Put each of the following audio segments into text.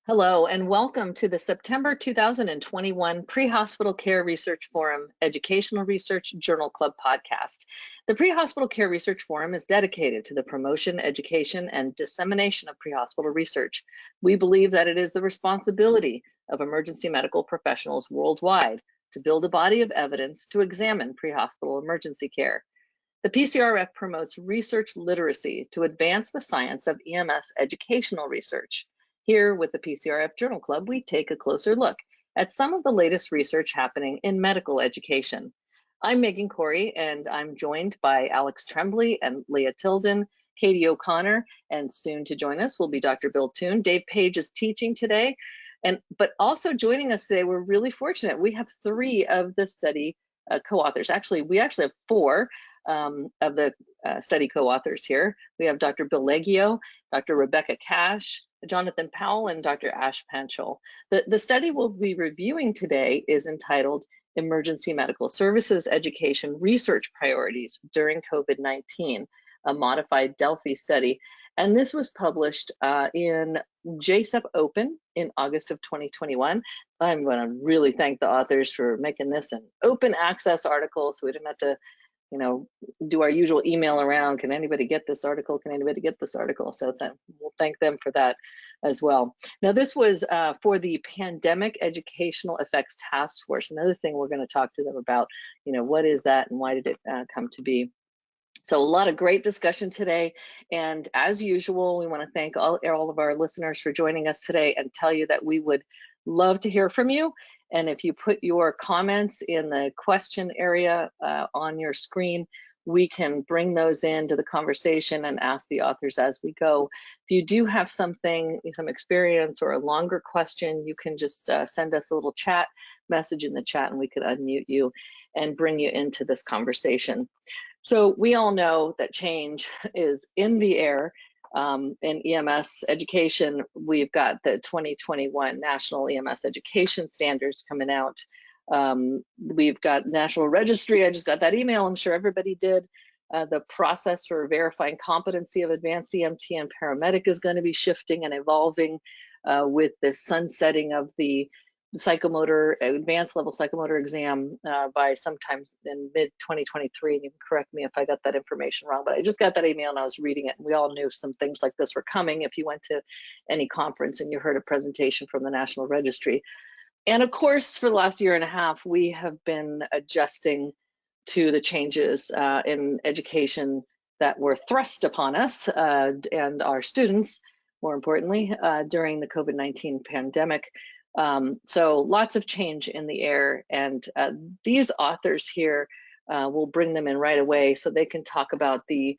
Hello and welcome to the September 2021 Pre-Hospital Care Research Forum Educational Research Journal Club podcast. The Pre-Hospital Care Research Forum is dedicated to the promotion, education, and dissemination of pre-hospital research. We believe that it is the responsibility of emergency medical professionals worldwide to build a body of evidence to examine pre-hospital emergency care. The PCRF promotes research literacy to advance the science of EMS educational research. Here with the PCRF Journal Club, we take a closer look at some of the latest research happening in medical education. I'm Megan Corey, and I'm joined by Alex Tremblay and Leah Tilden, Katie O'Connor, and soon to join us will be Dr. Bill Toon. Dave Page is teaching today, but also joining us today, we're really fortunate. We have three of the study co-authors. Actually, we have four of the study co-authors here. We have Dr. Bill Leggio, Dr. Rebecca Cash, Jonathan Powell, and Dr. Ash Panchal. The study we'll be reviewing today is entitled Emergency Medical Services Education Research Priorities During COVID-19, a modified Delphi study. And this was published in JSEP Open in August of 2021. I'm going to really thank the authors for making this an open access article so we didn't have to do our usual email around. Can anybody get this article? Can anybody get this article? So we'll thank them for that as well. Now, this was for the Pandemic Educational Effects Task Force. Another thing we're going to talk to them about, what is that and why did it come to be? So a lot of great discussion today. And as usual, we want to thank all of our listeners for joining us today and tell you that we would love to hear from you. And if you put your comments in the question area on your screen, we can bring those into the conversation and ask the authors as we go. If you do have some experience or a longer question, you can just send us a little chat message in the chat and we could unmute you and bring you into this conversation. So we all know that change is in the air. In EMS education, we've got the 2021 National EMS Education Standards coming out. We've got National Registry. I just got that email. I'm sure everybody did. The process for verifying competency of advanced EMT and paramedic is going to be shifting and evolving with the sunsetting of the advanced level psychomotor exam by sometimes in mid-2023, and you can correct me if I got that information wrong, but I just got that email and I was reading it, and we all knew some things like this were coming if you went to any conference and you heard a presentation from the National Registry. And of course, for the last year and a half, we have been adjusting to the changes in education that were thrust upon us and our students, more importantly, during the COVID-19 pandemic. So lots of change in the air, and these authors here, will bring them in right away so they can talk about the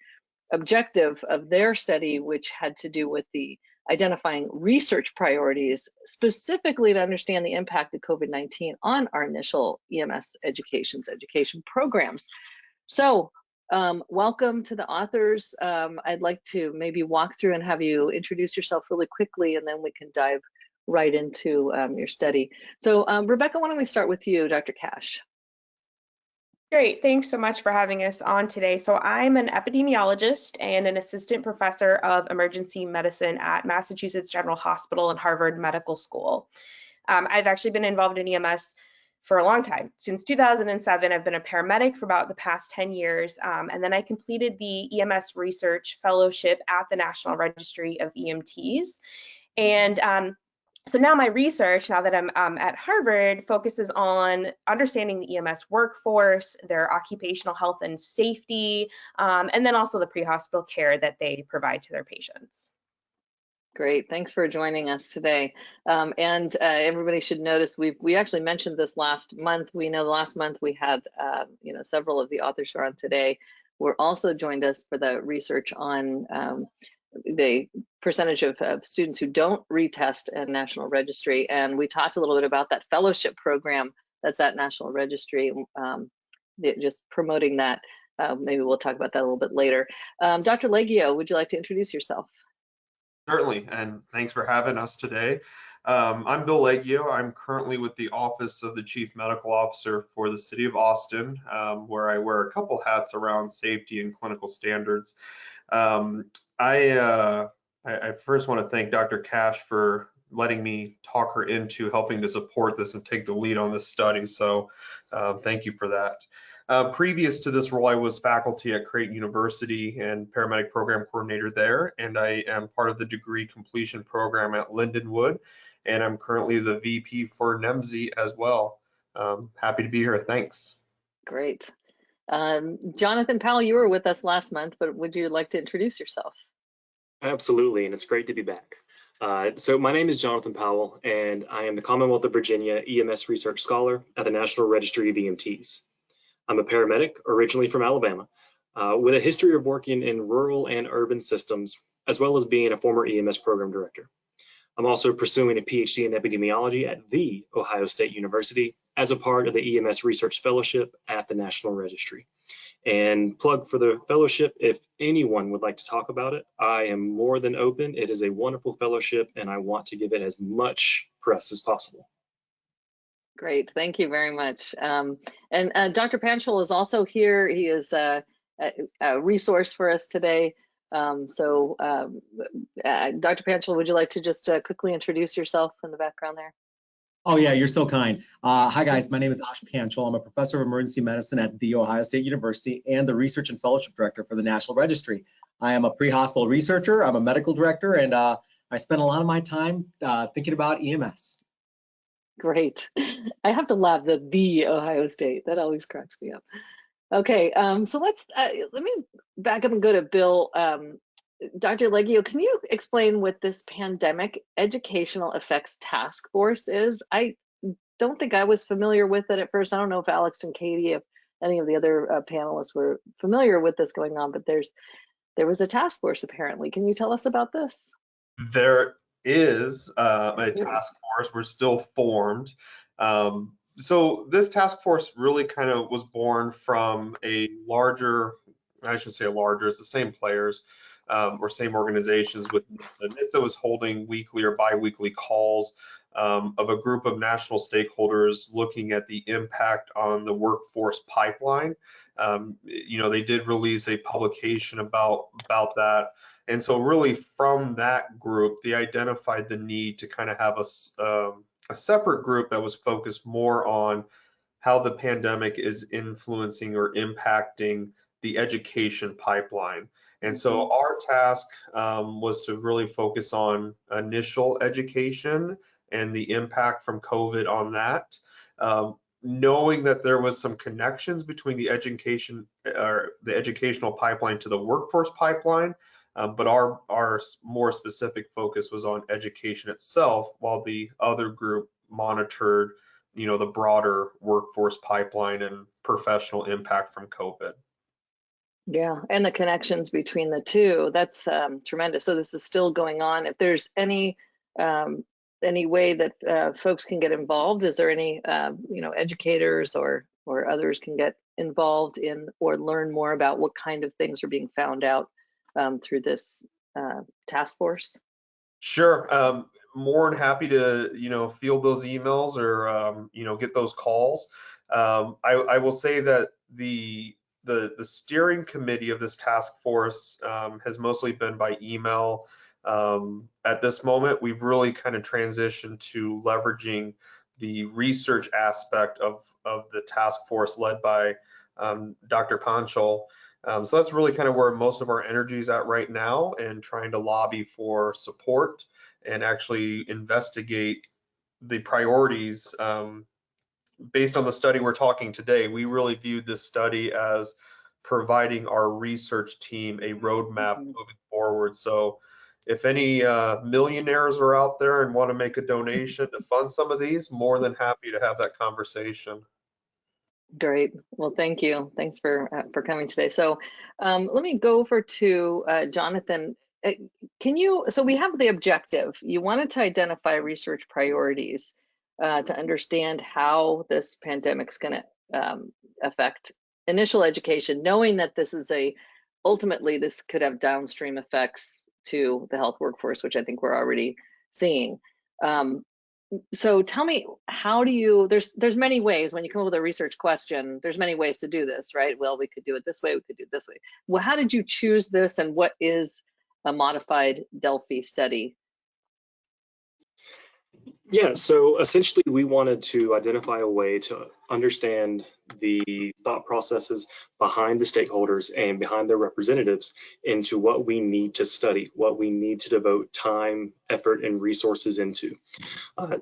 objective of their study, which had to do with the identifying research priorities, specifically to understand the impact of COVID-19 on our initial EMS education programs. So welcome to the authors. I'd like to maybe walk through and have you introduce yourself really quickly, and then we can dive right into your study. So Rebecca, why don't we start with you, Dr. Cash? Great, thanks so much for having us on today. So I'm an epidemiologist and an assistant professor of emergency medicine at Massachusetts General Hospital and Harvard Medical School. I've actually been involved in EMS for a long time. Since 2007, I've been a paramedic for about the past 10 years, and then I completed the EMS Research Fellowship at the National Registry of EMTs. And so now my research, now that I'm at Harvard, focuses on understanding the EMS workforce, their occupational health and safety, and then also the pre-hospital care that they provide to their patients. Great, thanks for joining us today. And everybody should notice we actually mentioned this last month. We know last month we had several of the authors who are on today were also joined us for the research on the percentage of students who don't retest at National Registry, and we talked a little bit about that fellowship program that's at National Registry, just promoting that. Maybe we'll talk about that a little bit later. Dr. Leggio, would you like to introduce yourself? Certainly, and thanks for having us today. I'm Bill Leggio. I'm currently with the Office of the Chief Medical Officer for the City of Austin, where I wear a couple hats around safety and clinical standards. I first want to thank Dr. Cash for letting me talk her into helping to support this and take the lead on this study. So thank you for that. Previous to this role, I was faculty at Creighton University and paramedic program coordinator there, and I am part of the degree completion program at Lindenwood, and I'm currently the VP for NEMSI as well. Happy to be here. Thanks. Great. Jonathan Powell, you were with us last month, but would you like to introduce yourself? Absolutely, and it's great to be back. So my name is Jonathan Powell, and I am the Commonwealth of Virginia EMS Research Scholar at the National Registry of EMTs. I'm a paramedic, originally from Alabama, with a history of working in rural and urban systems, as well as being a former EMS program director. I'm also pursuing a PhD in epidemiology at The Ohio State University as a part of the EMS Research Fellowship at the National Registry. And plug for the fellowship, if anyone would like to talk about it, I am more than open. It is a wonderful fellowship, and I want to give it as much press as possible. Great, thank you very much. And Dr. Panchal is also here. He is a resource for us today. Dr. Panchal, would you like to just quickly introduce yourself in the background there? Oh yeah, you're so kind. Hi guys, my name is Ashish Panchal. I'm a professor of emergency medicine at The Ohio State University and the research and fellowship director for the National Registry. I am a pre-hospital researcher, I'm a medical director, and I spend a lot of my time thinking about EMS. Great. I have to laugh, the Ohio State. That always cracks me up. Okay, so let me back up and go to Bill. Dr. Leggio, can you explain what this Pandemic Educational Effects Task Force is? I don't think I was familiar with it at first. I don't know if Alex and Katie, if any of the other panelists were familiar with this going on, but there was a task force apparently. Can you tell us about this? There is a task force. We're still formed. So this task force really kind of was born from a larger, I shouldn't say a larger, it's the same players or same organizations with NHTSA. NHTSA was holding weekly or bi-weekly calls of a group of national stakeholders looking at the impact on the workforce pipeline. They did release a publication about that. And so really from that group, they identified the need to kind of have a separate group that was focused more on how the pandemic is influencing or impacting the education pipeline. And so our task was to really focus on initial education and the impact from COVID on that. Knowing that there was some connections between the education or the educational pipeline to the workforce pipeline, but our more specific focus was on education itself, while the other group monitored, the broader workforce pipeline and professional impact from COVID. Yeah, and the connections between the two, that's tremendous. So this is still going on. If there's any way that folks can get involved, is there any educators or others can get involved in or learn more about what kind of things are being found out through this task force? Sure. More than happy to field those emails or get those calls. I will say that the steering committee of this task force has mostly been by email. At this moment, we've really kind of transitioned to leveraging the research aspect of the task force led by Dr. Panchal. So that's really kind of where most of our energy is at right now, and trying to lobby for support and actually investigate the priorities. Based on the study we're talking today, we really viewed this study as providing our research team a roadmap moving forward. So if any millionaires are out there and want to make a donation to fund some of these, more than happy to have that conversation. Great. Well, thank you. Thanks for coming today. So let me go over to Jonathan. So we have the objective. You wanted to identify research priorities to understand how this pandemic is going to affect initial education, knowing that ultimately this could have downstream effects to the health workforce, which I think we're already seeing. So tell me, how do you, there's many ways when you come up with a research question, there's many ways to do this, right? Well, we could do it this way, we could do it this way. Well, how did you choose this, and what is a modified Delphi study? Yeah, so essentially we wanted to identify a way to understand the thought processes behind the stakeholders and behind their representatives into what we need to study, what we need to devote time, effort, and resources into.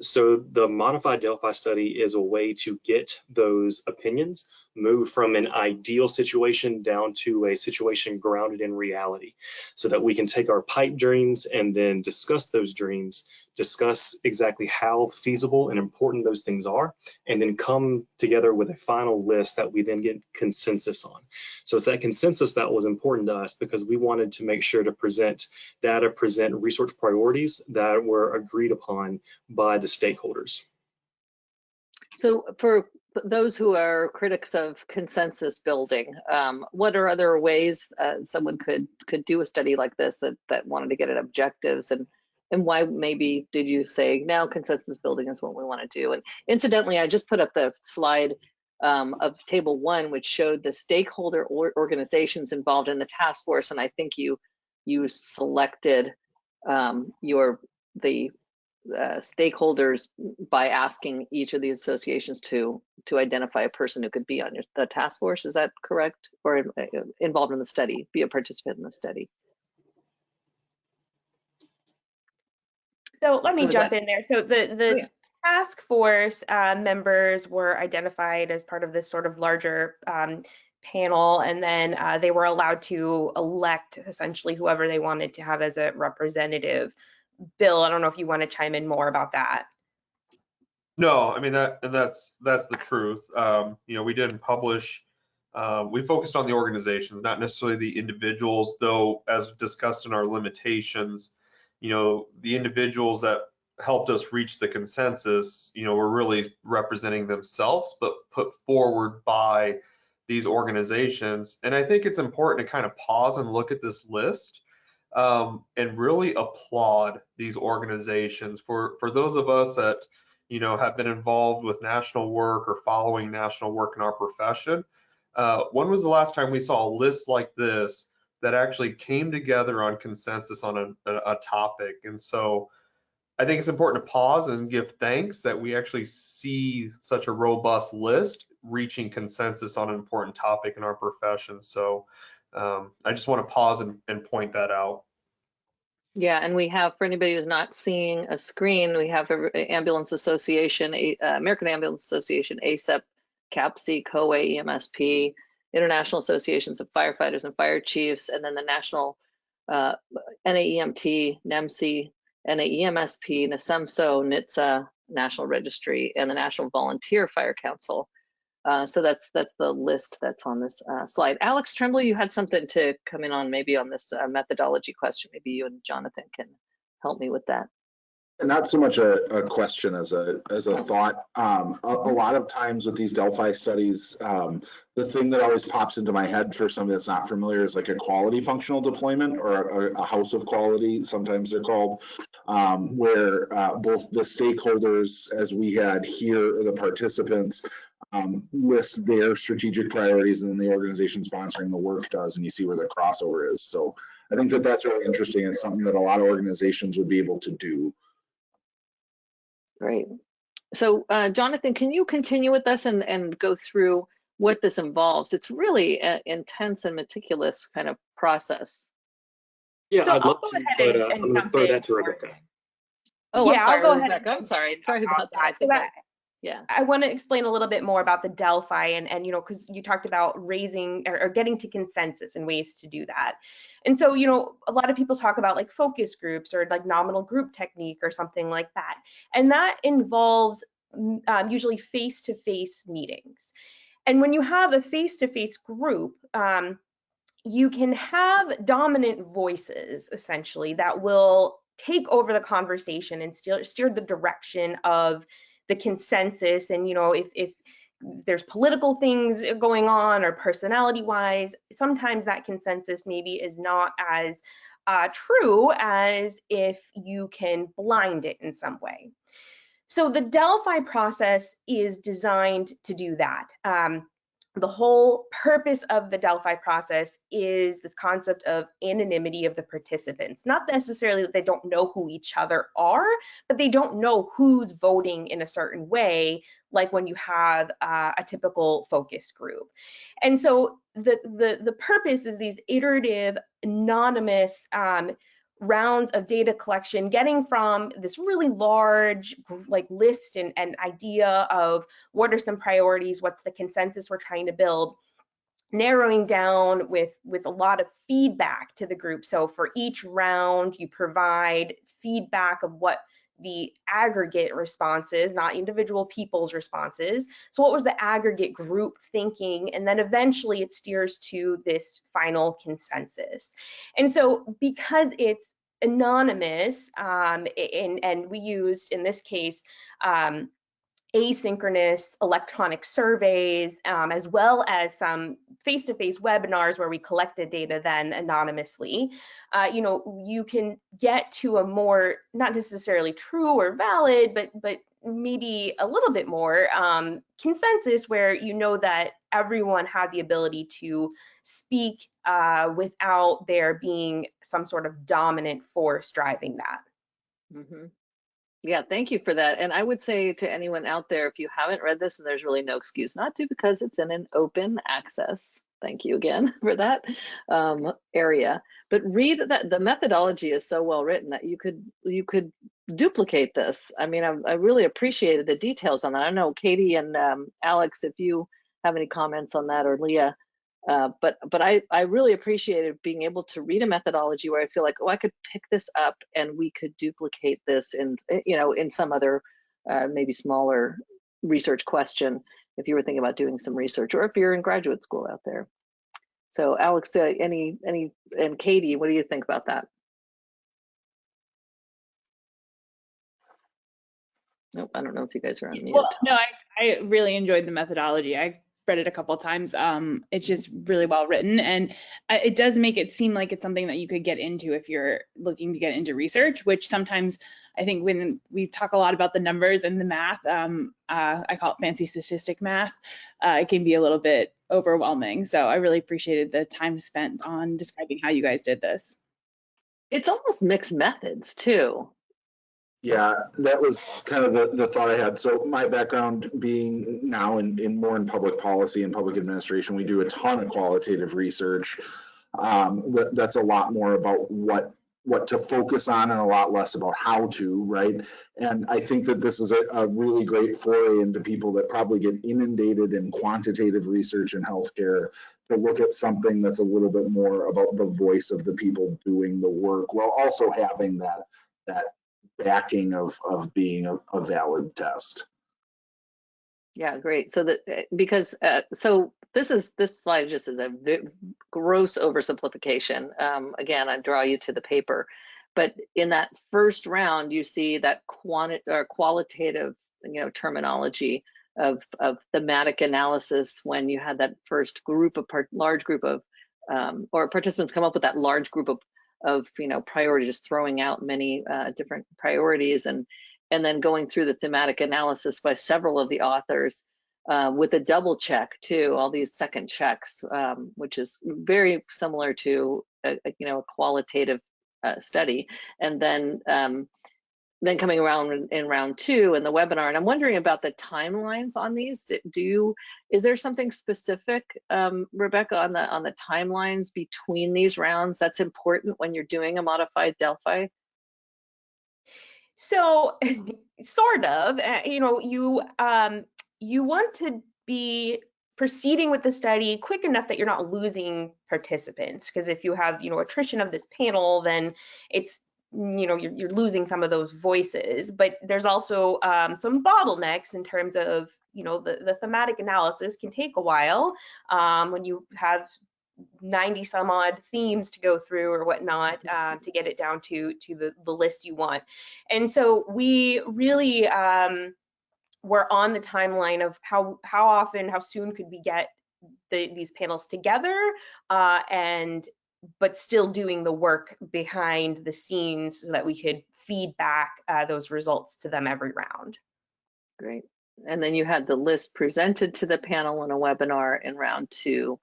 So the modified Delphi study is a way to get those opinions moved from an ideal situation down to a situation grounded in reality, so that we can take our pipe dreams and then discuss those dreams, discuss exactly how feasible and important those things are, and then come together with a final list that we then get consensus on. So it's that consensus that was important to us, because we wanted to make sure to present data, present research priorities that were agreed upon by the stakeholders. So for those who are critics of consensus building, what are other ways someone could do a study like this that wanted to get at objectives, and why maybe did you say now consensus building is what we want to do? And incidentally, I just put up the slide of table 1, which showed the stakeholder organizations involved in the task force, and I think you selected the stakeholders by asking each of these associations to identify a person who could be on the task force. Is that correct? Or involved in the study, be a participant in the study? So let me jump in there. So the task force members were identified as part of this sort of larger panel, and then they were allowed to elect essentially whoever they wanted to have as a representative. Bill, I don't know if you want to chime in more about that. No, I mean that's the truth. We didn't publish. We focused on the organizations, not necessarily the individuals, though, as discussed in our limitations, the individuals that helped us reach the consensus, were really representing themselves, but put forward by these organizations. And I think it's important to kind of pause and look at this list and really applaud these organizations. For those of us that have been involved with national work or following national work in our profession, when was the last time we saw a list like this that actually came together on consensus on a topic? And so I think it's important to pause and give thanks that we actually see such a robust list reaching consensus on an important topic in our profession. So I just want to pause and point that out. Yeah, and we have, for anybody who's not seeing a screen, we have Ambulance Association, American Ambulance Association, ACEP, CAPC, COA, EMSP, International Associations of Firefighters and Fire Chiefs, and then the National NAEMT, NEMC, NAEMSP, NASEMSO, NHTSA, National Registry, and the National Volunteer Fire Council. So that's the list that's on this slide. Alex Tremblay, you had something to come in on maybe on this methodology question. Maybe you and Jonathan can help me with that. Not so much a question as a thought. A lot of times with these Delphi studies, the thing that always pops into my head for somebody that's not familiar is like a quality functional deployment, or a house of quality, sometimes they're called, where both the stakeholders, as we had here, or the participants, list their strategic priorities, and then the organization sponsoring the work does, and you see where the crossover is. So I think that's really interesting, and something that a lot of organizations would be able to do. Great. So Jonathan, can you continue with us and go through what this involves? It's really an intense and meticulous kind of process. Yeah, so I'd love go to, ahead but and I'm going to throw that to Rebecca. Oh, yeah, I'm sorry, I'll go Rebecca. ahead. I'm sorry. Sorry about that. Yeah. I want to explain a little bit more about the Delphi, and because you talked about raising or getting to consensus and ways to do that. And so, a lot of people talk about like focus groups or like nominal group technique or something like that. And that involves usually face-to-face meetings. And when you have a face-to-face group, you can have dominant voices essentially that will take over the conversation and steer the direction of the consensus. And if there's political things going on or personality wise, sometimes that consensus maybe is not as true as if you can blind it in some way. So the Delphi process is designed to do that. the whole purpose of the Delphi process is this concept of anonymity of the participants. Not necessarily that they don't know who each other are, but they don't know who's voting in a certain way, like when you have a typical focus group. And so the purpose is these iterative, anonymous rounds of data collection, getting from this really large like list and idea of what are some priorities, what's the consensus we're trying to build, narrowing down with a lot of feedback to the group. So for each round, you provide feedback of what the aggregate responses, not individual people's responses. So what was the aggregate group thinking? And then eventually it steers to this final consensus. And so because it's anonymous, and we used in this case asynchronous electronic surveys, as well as some face-to-face webinars where we collected data then anonymously, you can get to a more, not necessarily true or valid, but maybe a little bit more consensus where you know that everyone had the ability to speak without there being some sort of dominant force driving that. Mm-hmm. Yeah, thank you for that. And I would say to anyone out there, if you haven't read this, and there's really no excuse not to, because it's in an open access. Thank you again for that area. But read that. The methodology is so well written that you could duplicate this. I mean, I really appreciated the details on that. I don't know, Katie and Alex, if you have any comments on that, or Leah. But I really appreciated being able to read a methodology where I feel like, oh, I could pick this up and we could duplicate this in some other maybe smaller research question if you were thinking about doing some research, or if you're in graduate school out there. So Alex, and Katie, what do you think about that? Nope, I don't know if you guys are on mute. Well, no, I really enjoyed the methodology. I read it a couple of times. It's just really well written, and it does make it seem like it's something that you could get into if you're looking to get into research, which sometimes I think when we talk a lot about the numbers and the math, I call it fancy statistic math, it can be a little bit overwhelming. So I really appreciated the time spent on describing how you guys did this. It's almost mixed methods too. Yeah, that was kind of the thought I had. So my background being now in more in public policy and public administration, we do a ton of qualitative research. That's a lot more about what to focus on and a lot less about how to, right? And I think that this is a really great foray into people that probably get inundated in quantitative research in healthcare to look at something that's a little bit more about the voice of the people doing the work, while also having that backing of being a valid test. Yeah, great. So that because so this slide just is a gross oversimplification. Again, I draw you to the paper, but in that first round, you see that qualitative, terminology of thematic analysis when you had that first group of large group of or participants come up with that large group of priority, just throwing out many different priorities, and then going through the thematic analysis by several of the authors with a double check too, all these second checks, which is very similar to a qualitative study, and then coming around in round two in the webinar. And I'm wondering about the timelines on these. Is there something specific, Rebecca, on the timelines between these rounds that's important when you're doing a modified Delphi? So sort of, you want to be proceeding with the study quick enough that you're not losing participants, because if you have, attrition of this panel, then it's, you're losing some of those voices. But there's also some bottlenecks in terms of, the thematic analysis can take a while when you have 90 some odd themes to go through or whatnot to get it down to the list you want. And so we really were on the timeline of how soon could we get these panels together, but still doing the work behind the scenes so that we could feed back those results to them every round. Great. And then you had the list presented to the panel in a webinar in round 2.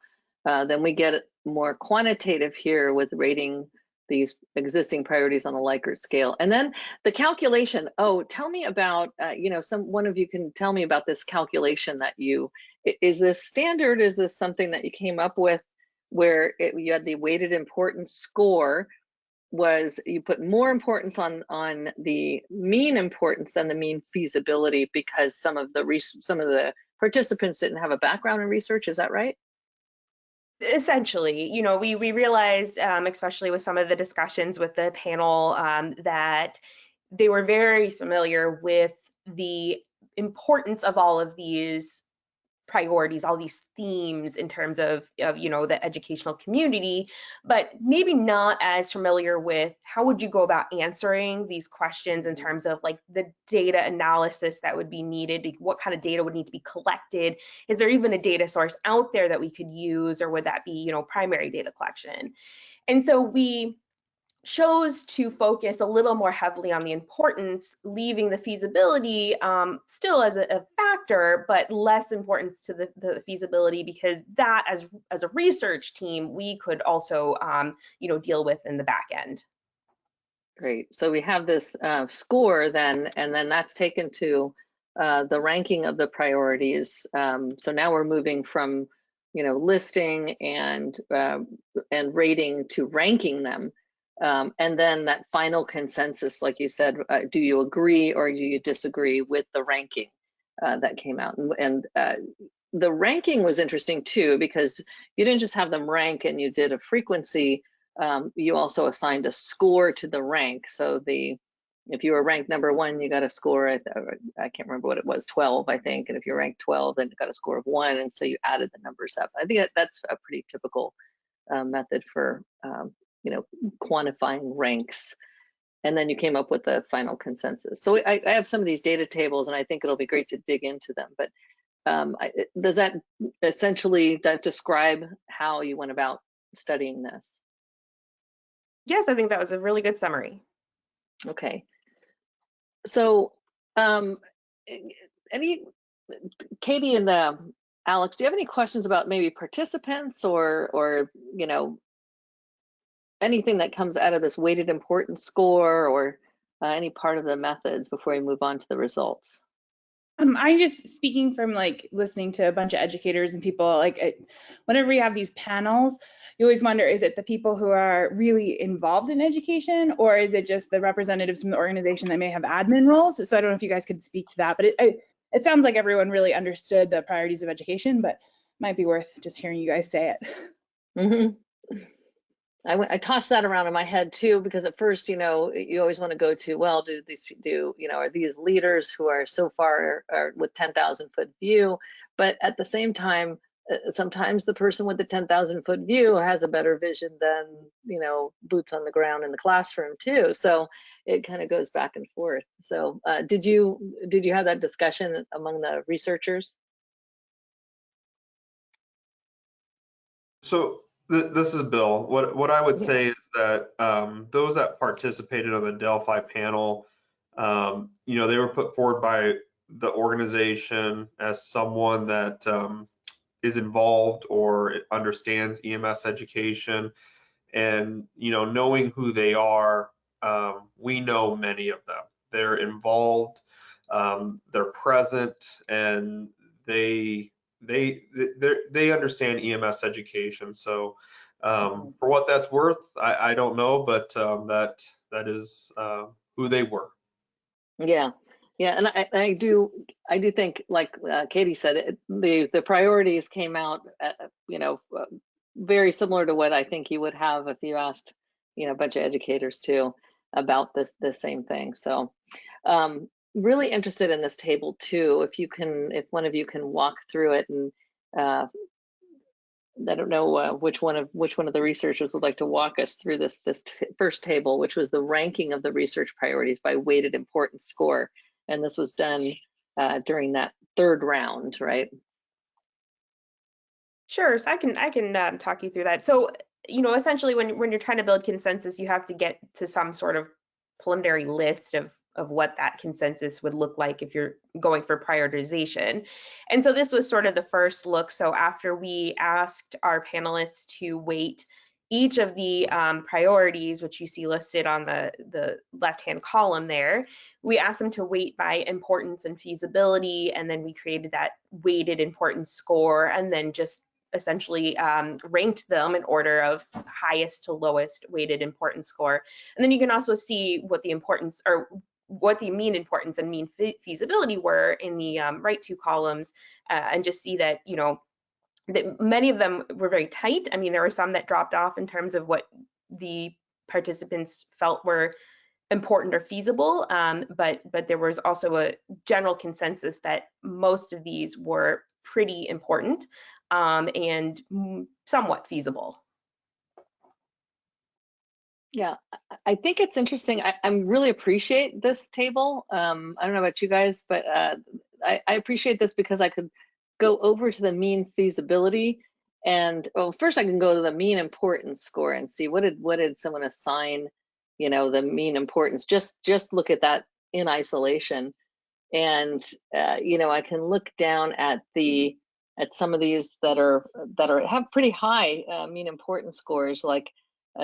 Then we get more quantitative here with rating these existing priorities on a Likert scale. And then the calculation, tell me about, one of you can tell me about this calculation that is this standard? Is this something that you came up with where you had the weighted importance score? Was you put more importance on the mean importance than the mean feasibility because some of the participants didn't have a background in research? Is that right? Essentially, we realized, especially with some of the discussions with the panel, that they were very familiar with the importance of all of these priorities, all these themes in terms of the educational community, but maybe not as familiar with how would you go about answering these questions in terms of like the data analysis that would be needed, what kind of data would need to be collected, is there even a data source out there that we could use, or would that be primary data collection? And so we chose to focus a little more heavily on the importance, leaving the feasibility still as a factor, but less importance to the feasibility, because that as a research team, we could also deal with in the back end. Great. So we have this score then, and then that's taken to the ranking of the priorities. So now we're moving from listing and rating to ranking them. And then that final consensus, like you said, do you agree or do you disagree with the ranking that came out? And the ranking was interesting too, because you didn't just have them rank and you did a frequency, you also assigned a score to the rank. So if you were ranked number 1, you got a score, I can't remember what it was, 12, I think. And if you're ranked 12, then you got a score of 1. And so you added the numbers up. I think that's a pretty typical method for quantifying ranks, and then you came up with the final consensus. So I have some of these data tables, and I think it'll be great to dig into them. But does that essentially describe how you went about studying this? Yes, I think that was a really good summary. Okay. So Katie and Alex, do you have any questions about maybe participants or anything that comes out of this weighted importance score, or any part of the methods before we move on to the results? I'm just speaking from like listening to a bunch of educators and people, whenever we have these panels, you always wonder, is it the people who are really involved in education, or is it just the representatives from the organization that may have admin roles? So I don't know if you guys could speak to that, but it sounds like everyone really understood the priorities of education, but it might be worth just hearing you guys say it. Mm-hmm. I tossed that around in my head too, because at first, you always want to go to, well, are these leaders who are so far with 10,000 foot view? But at the same time, sometimes the person with the 10,000 foot view has a better vision than, boots on the ground in the classroom too. So it kind of goes back and forth. So did you have that discussion among the researchers? So this is Bill. What I would say is that those that participated on the Delphi panel, they were put forward by the organization as someone that is involved or understands EMS education, and knowing who they are, we know many of them. They're involved, they're present, and they understand EMS education. So for what that's worth, I don't know, but that is who they were. Yeah, and I do think, like Katie said, the priorities came out, very similar to what I think you would have if you asked, a bunch of educators too about the same thing. So really interested in this table too. If one of you can walk through it, and I don't know which one of the researchers would like to walk us through this first table, which was the ranking of the research priorities by weighted importance score, and this was done during that 3rd round, right? Sure. So I can talk you through that. So essentially, when you're trying to build consensus, you have to get to some sort of preliminary list of what that consensus would look like if you're going for prioritization. And so this was sort of the first look. So after we asked our panelists to weight each of the priorities, which you see listed on the left-hand column there, we asked them to weight by importance and feasibility, and then we created that weighted importance score, and then just essentially ranked them in order of highest to lowest weighted importance score. And then you can also see what the importance, or what the mean importance and mean feasibility were in the right two columns, and just see that, you know, that many of them were very tight. I mean, there were some that dropped off in terms of what the participants felt were important or feasible, but there was also a general consensus that most of these were pretty important and somewhat feasible. Yeah, I think it's interesting. I really appreciate this table. I don't know about you guys, but I appreciate this because I could go over to the mean feasibility, and well, first I can go to the mean importance score and see what did someone assign, you know, the mean importance. Just look at that in isolation, and you know, I can look down at some of these that have pretty high mean importance scores, like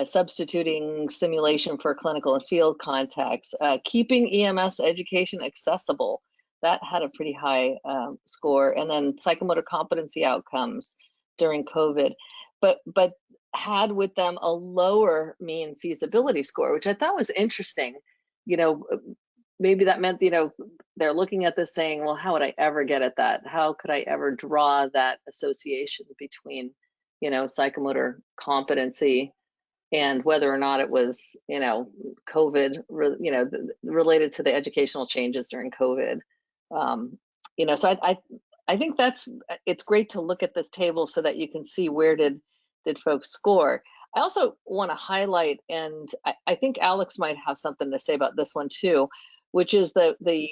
substituting simulation for clinical and field context, keeping EMS education accessible. That had a pretty high score, and then psychomotor competency outcomes during COVID, but had with them a lower mean feasibility score, which I thought was interesting. You know, maybe that meant, you know, they're looking at this saying, well, how would I ever get at that? How could I ever draw that association between, you know, psychomotor competency and whether or not it was, you know, COVID, you know, related to the educational changes during COVID. You know, so I think it's great to look at this table so that you can see where did folks score. I also want to highlight, and I think Alex might have something to say about this one too, which is the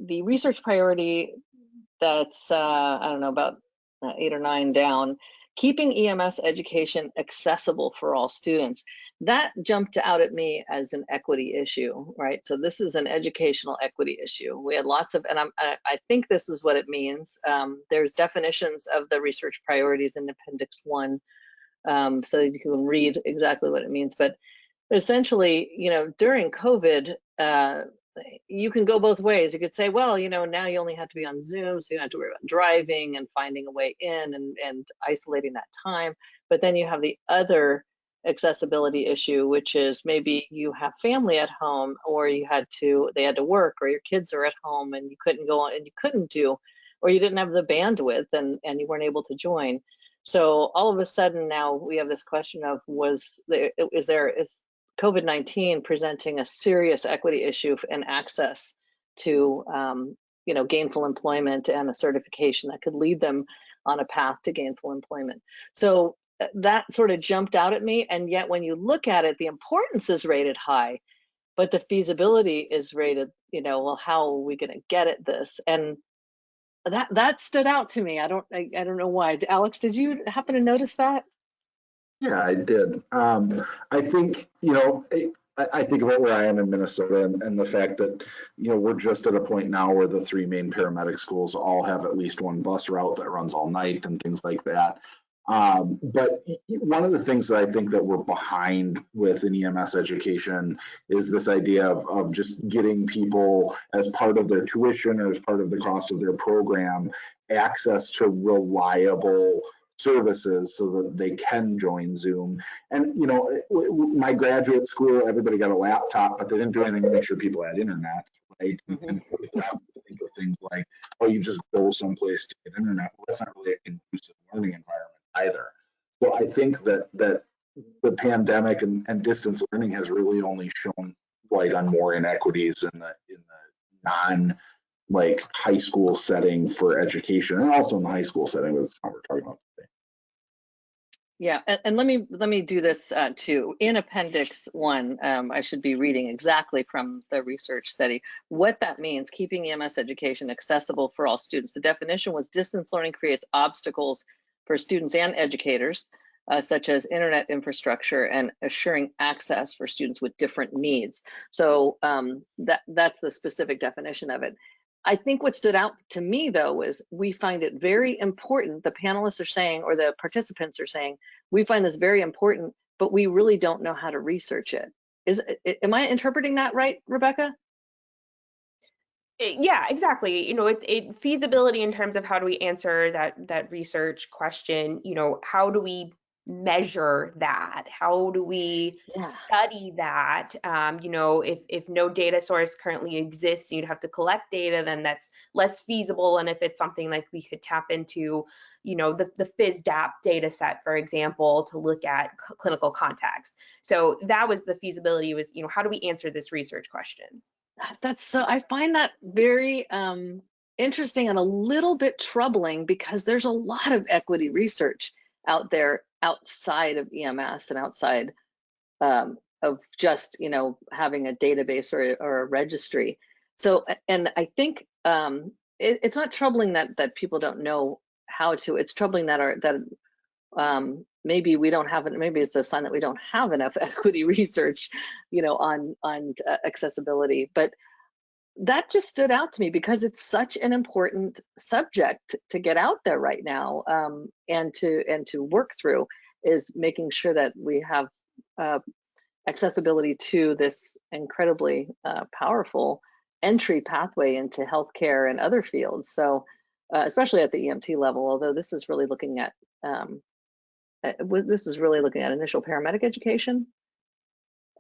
research priority that's I don't know, about 8 or 9 down. Keeping EMS education accessible for all students. That jumped out at me as an equity issue, right? So this is an educational equity issue. We had lots of, and I think this is what it means. There's definitions of the research priorities in Appendix 1, so that you can read exactly what it means. But essentially, you know, during COVID, you can go both ways. You could say, well, you know, now you only have to be on Zoom, so you don't have to worry about driving and finding a way in and isolating that time. But then you have the other accessibility issue, which is maybe you have family at home, or they had to work, or your kids are at home and you couldn't go on and you couldn't do, or you didn't have the bandwidth and you weren't able to join. So all of a sudden now we have this question of, is COVID-19 presenting a serious equity issue and access to, you know, gainful employment and a certification that could lead them on a path to gainful employment. So that sort of jumped out at me. And yet when you look at it, the importance is rated high, but the feasibility is rated, you know, well, how are we going to get at this? And that stood out to me. I don't know why. Alex, did you happen to notice that? Yeah, I did. I think, you know, I think about where I am in Minnesota and the fact that, you know, we're just at a point now where the 3 main paramedic schools all have at least one bus route that runs all night and things like that. But one of the things that I think that we're behind with in EMS education is this idea of just getting people, as part of their tuition or as part of the cost of their program, access to reliable services so that they can join Zoom. And, you know, my graduate school, everybody got a laptop, but they didn't do anything to make sure people had internet, right? Mm-hmm. And people have to think of things like, oh, you just go someplace to get internet. Well, that's not really a conducive learning environment either. So I think that the pandemic and distance learning has really only shown light on more inequities in the non like high school setting for education, and also in the high school setting. That's what we're talking about today. Yeah, and let me do this too. In Appendix 1, I should be reading exactly from the research study what that means, keeping EMS education accessible for all students. The definition was distance learning creates obstacles for students and educators such as internet infrastructure and assuring access for students with different needs. So that's the specific definition of it. I think what stood out to me, though, was we find it very important. The panelists are saying, or the participants are saying, we find this very important, but we really don't know how to research it. Am I interpreting that right, Rebecca? Yeah, exactly. You know, it's feasibility in terms of how do we answer that research question. You know, how do we measure that? How do we study that? You know, if no data source currently exists, you'd have to collect data, then that's less feasible. And if it's something like we could tap into, you know, the FISDAP data set, for example, to look at clinical context. So that was the feasibility, was, you know, how do we answer this research question? That's so, I find that very interesting and a little bit troubling, because there's a lot of equity research out there outside of EMS and outside of just, you know, having a database or a registry. So, and I think it's not troubling that people don't know how to. It's troubling that maybe we don't have it. Maybe it's a sign that we don't have enough equity research, you know, on accessibility. But that just stood out to me because it's such an important subject to get out there right now, and to work through, is making sure that we have accessibility to this incredibly powerful entry pathway into healthcare and other fields. So especially at the EMT level, although this is really looking at initial paramedic education.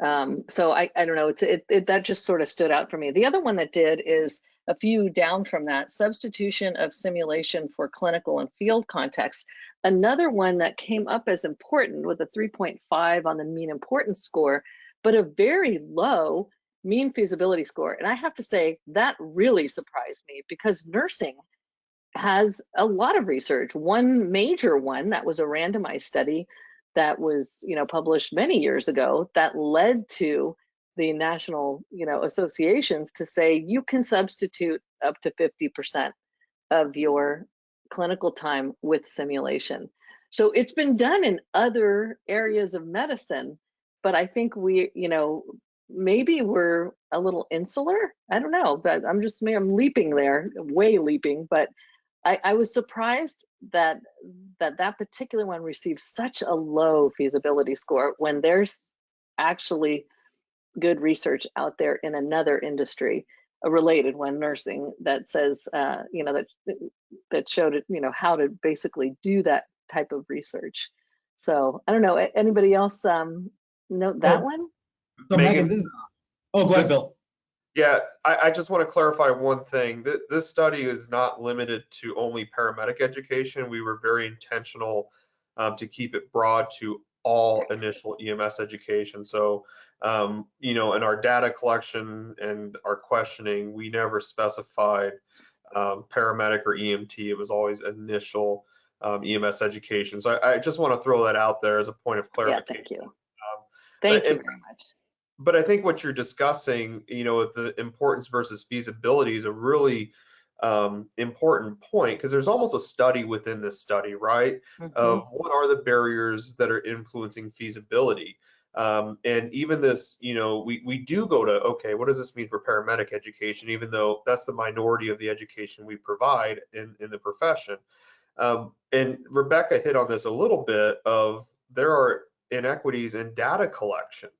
So I don't know, that just sort of stood out for me. The other one that did is a few down from that, substitution of simulation for clinical and field context. Another one that came up as important with a 3.5 on the mean importance score, but a very low mean feasibility score. And I have to say that really surprised me, because nursing has a lot of research. One major one that was a randomized study that was, you know, published many years ago, that led to the national, you know, associations to say you can substitute up to 50% of your clinical time with simulation. So it's been done in other areas of medicine, but I think we, you know, maybe we're a little insular. I don't know, but I'm leaping there, way leaping, but I was surprised that particular one received such a low feasibility score when there's actually good research out there in another industry, a related one, nursing, that says, you know, that showed it, you know, how to basically do that type of research. So I don't know, anybody else note that one? So Megan, go ahead, Bill. Yeah, I just want to clarify one thing. This study is not limited to only paramedic education. We were very intentional to keep it broad to all initial EMS education. So, you know, in our data collection and our questioning, we never specified paramedic or EMT. It was always initial EMS education. So I just want to throw that out there as a point of clarification. Yeah, thank you. Thank you very much. But I think what you're discussing, you know, with the importance versus feasibility is a really important point, because there's almost a study within this study, right? Of what are the barriers that are influencing feasibility. And even this, you know, we do go to, okay, what does this mean for paramedic education, even though that's the minority of the education we provide in the profession. And Rebecca hit on this a little bit of, there are inequities in data collection.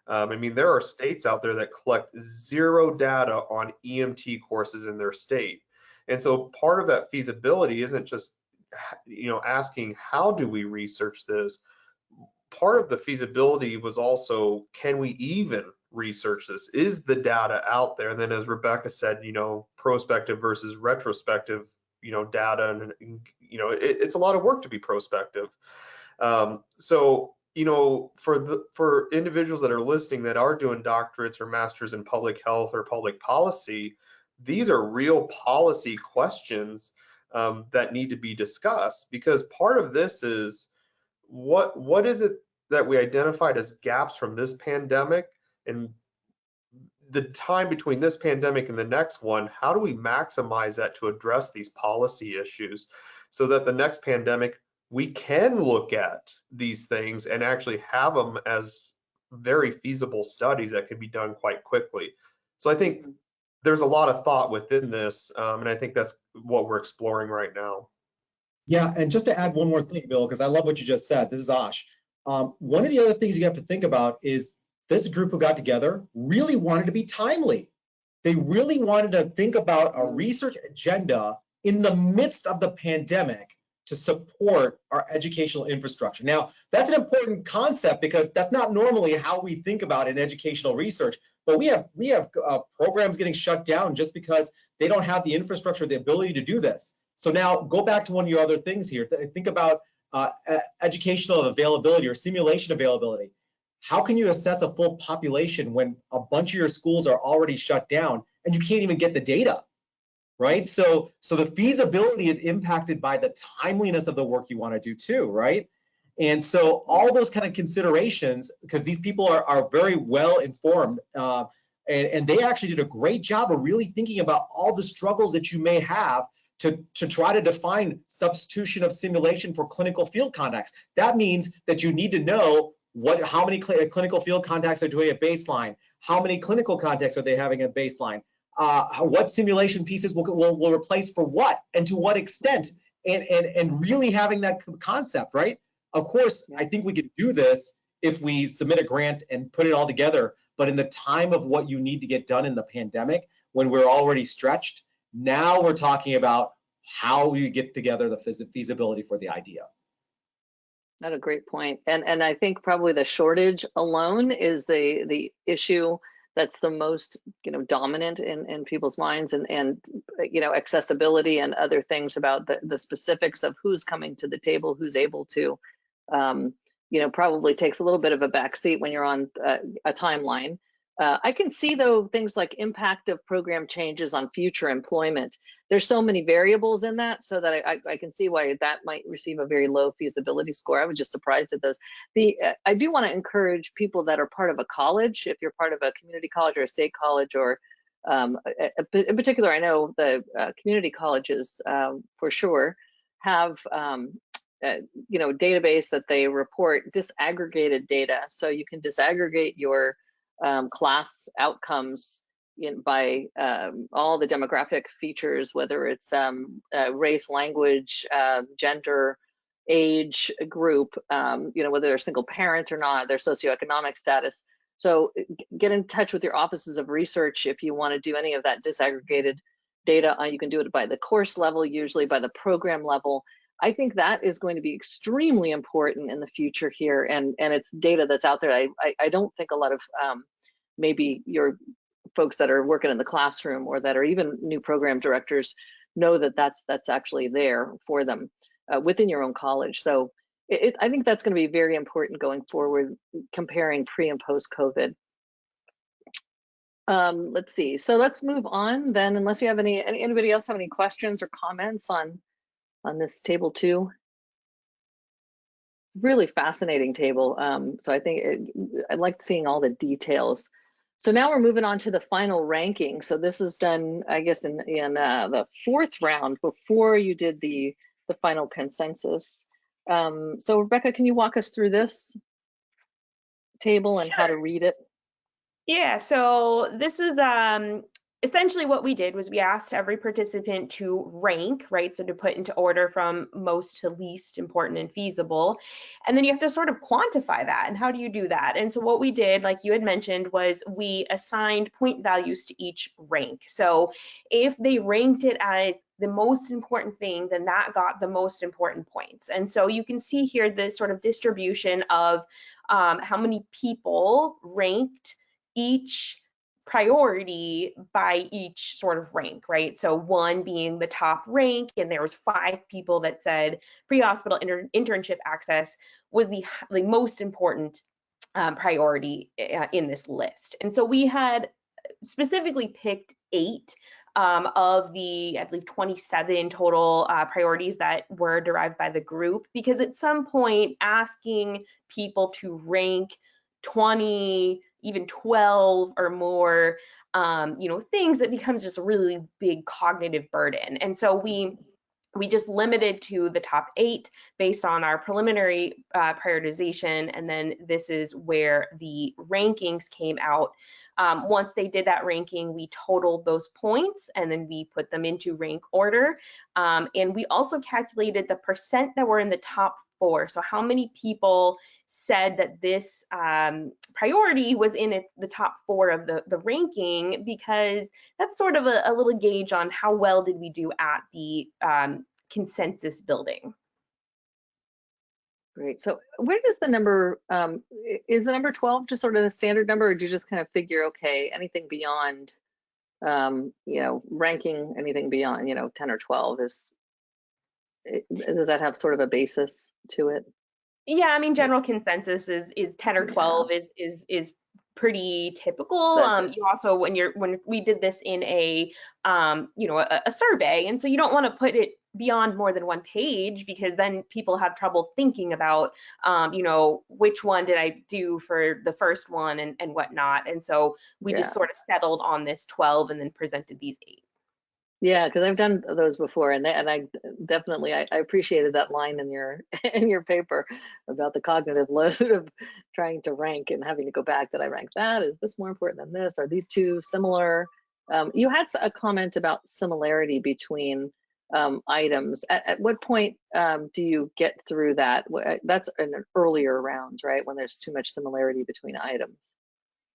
I mean, there are states out there that collect zero data on EMT courses in their state. And so part of that feasibility isn't just, you know, asking how do we research this? Part of the feasibility was also, can we even research this? Is the data out there? And then, as Rebecca said, you know, prospective versus retrospective, you know, data, and you know, it's a lot of work to be prospective. So, you know, for individuals that are listening that are doing doctorates or masters in public health or public policy, these are real policy questions that need to be discussed, because part of this is what is it that we identified as gaps from this pandemic, and the time between this pandemic and the next one, how do we maximize that to address these policy issues so that the next pandemic we can look at these things and actually have them as very feasible studies that can be done quite quickly. So I think there's a lot of thought within this, and I think that's what we're exploring right now. Yeah, and just to add one more thing, Bill, because I love what you just said. This is Ash. One of the other things you have to think about is this group who got together really wanted to be timely. They really wanted to think about a research agenda in the midst of the pandemic to support our educational infrastructure. Now, that's an important concept because that's not normally how we think about in educational research, but we have programs getting shut down just because they don't have the infrastructure, the ability to do this. So now go back to one of your other things here. Think about educational availability or simulation availability. How can you assess a full population when a bunch of your schools are already shut down and you can't even get the data, right? So the feasibility is impacted by the timeliness of the work you want to do too, right? And so all those kind of considerations, because these people are very well informed, and they actually did a great job of really thinking about all the struggles that you may have to try to define substitution of simulation for clinical field contacts. That means that you need to know how many clinical field contacts are doing at baseline, how many clinical contacts are they having at baseline, what simulation pieces will replace for what and to what extent, and really having that concept, right? Of course, I think we could do this if we submit a grant and put it all together, but in the time of what you need to get done in the pandemic, when we're already stretched, now we're talking about how we get together the feasibility for the idea. That's a great point. And I think probably the shortage alone is the issue that's the most, dominant in people's minds, and accessibility and other things about the specifics of who's coming to the table, who's able to, probably takes a little bit of a backseat when you're on a timeline. I can see, though, things like impact of program changes on future employment. There's so many variables in that, so that I can see why that might receive a very low feasibility score. I was just surprised at those. I do want to encourage people that are part of a college, if you're part of a community college or a state college, or in particular, I know the community colleges for sure have database that they report disaggregated data, so you can disaggregate your class outcomes by all the demographic features, whether it's race, language, gender, age, group, whether they're a single parent or not, their socioeconomic status. So get in touch with your offices of research if you want to do any of that disaggregated data. You can do it by the course level, usually by the program level. I think that is going to be extremely important in the future here, and it's data that's out there. I don't think a lot of maybe your folks that are working in the classroom or that are even new program directors know that that's actually there for them within your own college. So I think that's going to be very important going forward, comparing pre and post COVID. Let's see. So let's move on then, unless you have anybody else have any questions or comments on this table 2. Really fascinating table. So I think I liked seeing all the details. So now we're moving on to the final ranking. So this is done, I guess, in the 4th round before you did the final consensus. So Rebecca, can you walk us through this table and how to read it? Yeah, so this is essentially what we did was we asked every participant to rank, right? So to put into order from most to least important and feasible. And then you have to sort of quantify that. And how do you do that? And so what we did, like you had mentioned, was we assigned point values to each rank. So if they ranked it as the most important thing, then that got the most important points. And so you can see here the sort of distribution of how many people ranked each priority by each sort of rank, right? So 1 being the top rank, and there was 5 people that said pre-hospital internship access was the most important priority in this list. And so we had specifically picked 8 of the, I believe, 27 total priorities that were derived by the group, because at some point asking people to rank 20, even 12 or more, things, that becomes just a really big cognitive burden. And so we We just limited to the top 8 based on our preliminary prioritization, and then this is where the rankings came out. Once they did that ranking, we totaled those points and then we put them into rank order. And we also calculated the percent that were in the top 4. So how many people said that this priority was in the top 4 of the ranking, because that's sort of a little gauge on how well did we do at the consensus building. Great. So where does the number, is the number 12 just sort of the standard number, or do you just kind of figure, okay, anything beyond, ranking anything beyond, 10 or 12 does that have sort of a basis to it? Yeah, I mean, general consensus is 10 or 12 is pretty typical. You also, when we did this in a survey, and so you don't want to put it beyond more than 1 page, because then people have trouble thinking about, which one did I do for the first one and whatnot. And so we just sort of settled on this 12 and then presented these 8. Yeah, because I've done those before, and I definitely I appreciated that line in your paper about the cognitive load of trying to rank and having to go back. Did I rank that? Is this more important than this? Are these two similar? You had a comment about similarity between items. At what point do you get through that? That's in an earlier round, right? When there's too much similarity between items.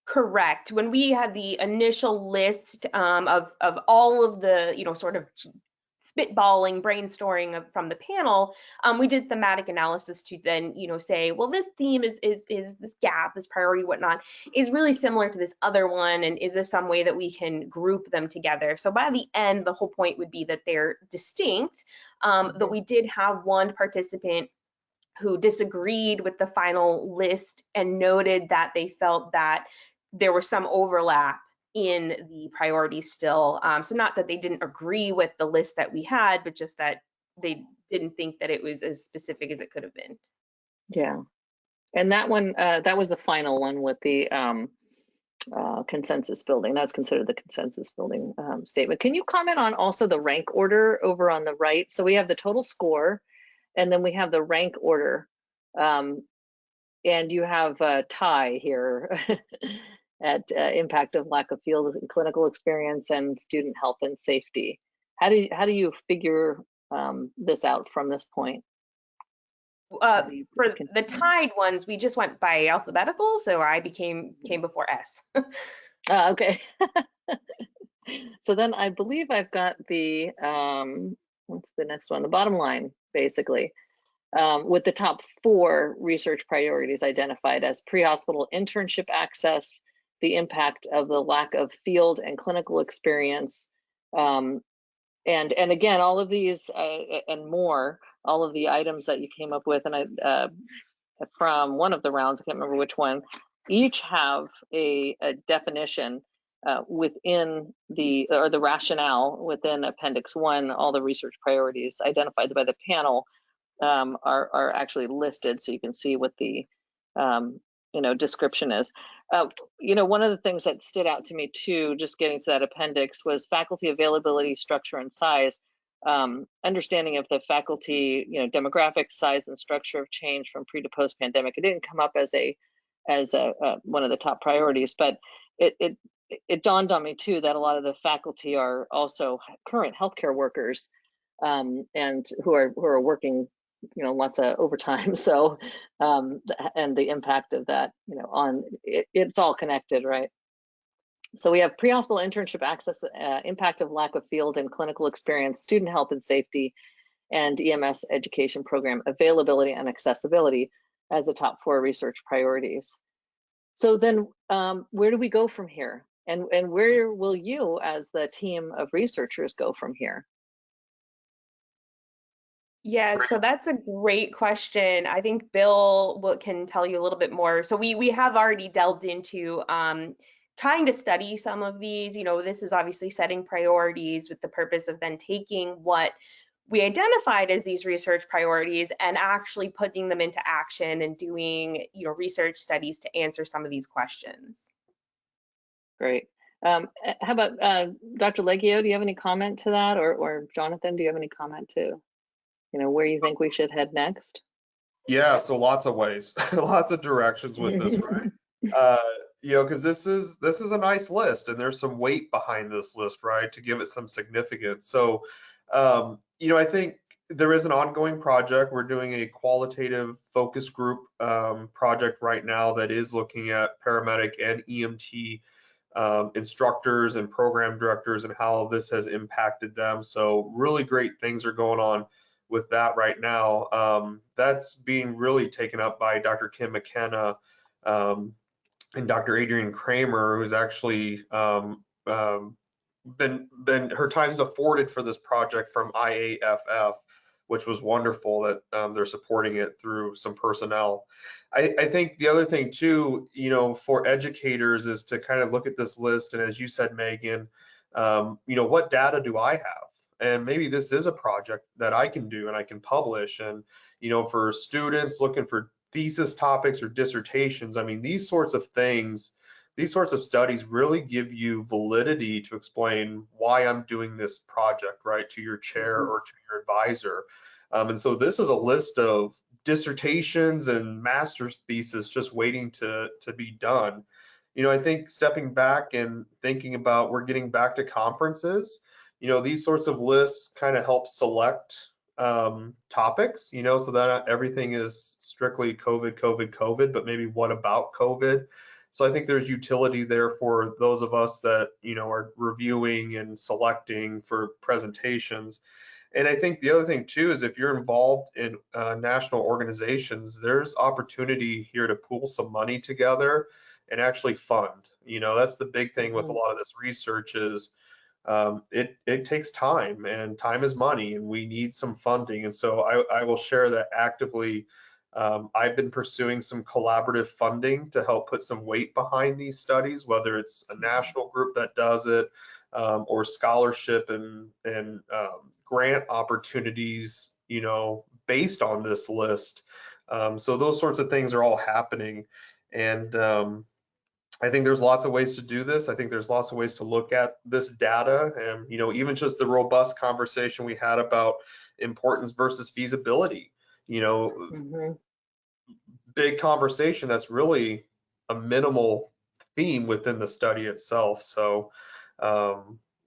Correct. When we had the initial list of all of the, sort of spitballing, brainstorming from the panel, we did thematic analysis to then, say, well, this theme is this gap, this priority, whatnot, is really similar to this other one, and is there some way that we can group them together? So by the end, the whole point would be that they're distinct, though we did have one participant who disagreed with the final list and noted that they felt that there was some overlap in the priorities still. So not that they didn't agree with the list that we had, but just that they didn't think that it was as specific as it could have been. Yeah. And that one, that was the final one with the consensus building. That's considered the consensus building statement. Can you comment on also the rank order over on the right? So we have the total score, and then we have the rank order. And you have a tie here at impact of lack of field and clinical experience and student health and safety. How do you figure this out from this point? For the tied ones, we just went by alphabetical, so I came before S. Okay. So then I believe I've got the what's the next one? The bottom line, basically. With the top 4 research priorities identified as pre-hospital internship access, the impact of the lack of field and clinical experience, and again, all of these and more, all of the items that you came up with, and I from one of the rounds, I can't remember which one, each have a definition within the rationale within Appendix 1. All the research priorities identified by the panel are actually listed, so you can see what the description is. One of the things that stood out to me too, just getting to that appendix, was faculty availability, structure, and size. Understanding of the faculty, demographic, size, and structure of change from pre to post pandemic. It didn't come up as one of the top priorities, but it dawned on me too that a lot of the faculty are also current healthcare workers, and who are working lots of overtime. So and the impact of that on it's all connected, right? So we have pre-hospital internship access, impact of lack of field and clinical experience, student health and safety, and EMS education program availability and accessibility as the top 4 research priorities. So then where do we go from here, and where will you as the team of researchers go from here? Yeah, so that's a great question. I think Bill can tell you a little bit more. So we have already delved into trying to study some of these. This is obviously setting priorities with the purpose of then taking what we identified as these research priorities and actually putting them into action and doing research studies to answer some of these questions. Great. How about Dr. Leggio, do you have any comment to that, or Jonathan, do you have any comment to, where you think we should head next? Yeah, so lots of ways, lots of directions with this, right? Because this is a nice list, and there's some weight behind this list, right, to give it some significance. So, I think there is an ongoing project. We're doing a qualitative focus group project right now that is looking at paramedic and EMT instructors and program directors and how this has impacted them. So really great things are going on with that right now. That's being really taken up by Dr. Kim McKenna and Dr. Adrienne Kramer, who's actually been her time's afforded for this project from IAFF, which was wonderful that they're supporting it through some personnel. I think the other thing too, for educators is to kind of look at this list, and as you said, Megan, what data do I have? And maybe this is a project that I can do and I can publish. And, for students looking for thesis topics or dissertations, I mean, these sorts of things, these sorts of studies really give you validity to explain why I'm doing this project, right, to your chair or to your advisor. And so this is a list of dissertations and master's thesis just waiting to be done. I think stepping back and thinking about, we're getting back to conferences, these sorts of lists kind of help select topics, so that not everything is strictly COVID, but maybe what about COVID? So I think there's utility there for those of us that, are reviewing and selecting for presentations. And I think the other thing too is if you're involved in national organizations, there's opportunity here to pool some money together and actually fund. That's the big thing with a lot of this research is it takes time, and time is money, and we need some funding. And so I will share that actively. I've been pursuing some collaborative funding to help put some weight behind these studies, whether it's a national group that does it or scholarship and grant opportunities, based on this list. So those sorts of things are all happening. And I think there's lots of ways to do this. I think there's lots of ways to look at this data, and even just the robust conversation we had about importance versus feasibility. Big conversation that's really a minimal theme within the study itself. So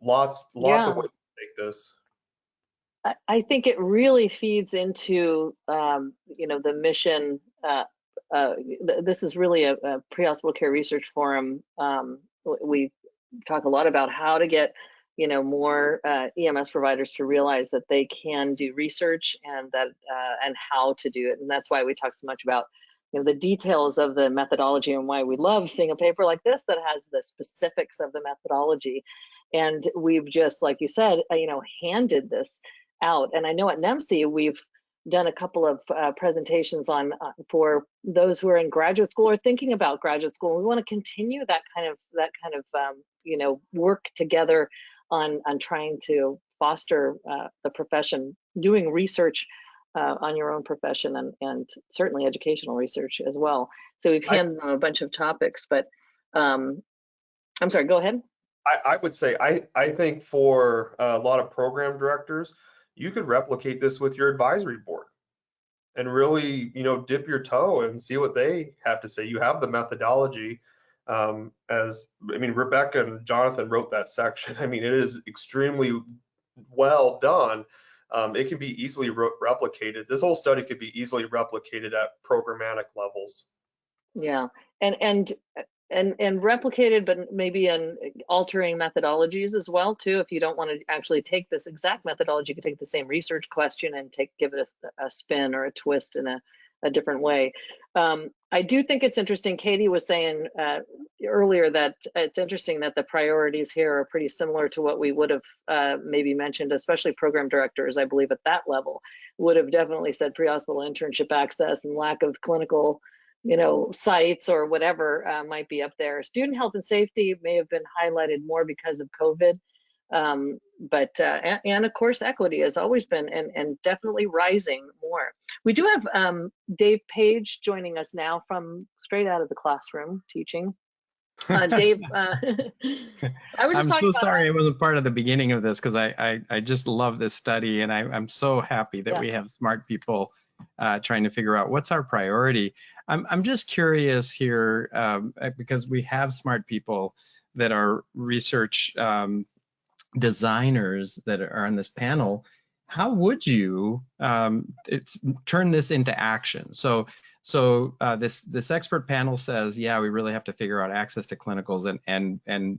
lots of ways to take this. I think it really feeds into the mission. This is really a pre-hospital care research forum. We talk a lot about how to get more EMS providers to realize that they can do research and that and how to do it. And that's why we talk so much about the details of the methodology, and why we love seeing a paper like this that has the specifics of the methodology. And we've just, like you said, handed this out. And I know at NEMC we've done a couple of presentations on for those who are in graduate school or thinking about graduate school. We want to continue that kind of work together on trying to foster the profession, doing research on your own profession, and certainly educational research as well. So we've handed them a bunch of topics, but I'm sorry, go ahead. I would say I think for a lot of program directors, you could replicate this with your advisory board and really, dip your toe and see what they have to say. You have the methodology. Rebecca and Jonathan wrote that section. It is extremely well done. It can be easily replicated. This whole study could be easily replicated at programmatic levels. Yeah, and replicated, but maybe in altering methodologies as well too. If you don't want to actually take this exact methodology, you could take the same research question and give it a spin or a twist in a different way. I do think it's interesting. Katie was saying earlier that it's interesting that the priorities here are pretty similar to what we would have maybe mentioned, especially program directors, I believe at that level, would have definitely said pre-hospital internship access and lack of clinical sites or whatever might be up there. Student health and safety may have been highlighted more because of COVID, but of course equity has always been and definitely rising more. We do have Dave Page joining us now from straight out of the classroom teaching. Dave, I was just I'm talking so about, sorry I wasn't part of the beginning of this because I just love this study, and I'm so happy that Yeah. we have smart people trying to figure out what's our priority. I'm just curious here because we have smart people that are research designers that are on this panel. How would you turn this into action? So this expert panel says, yeah, we really have to figure out access to clinicals and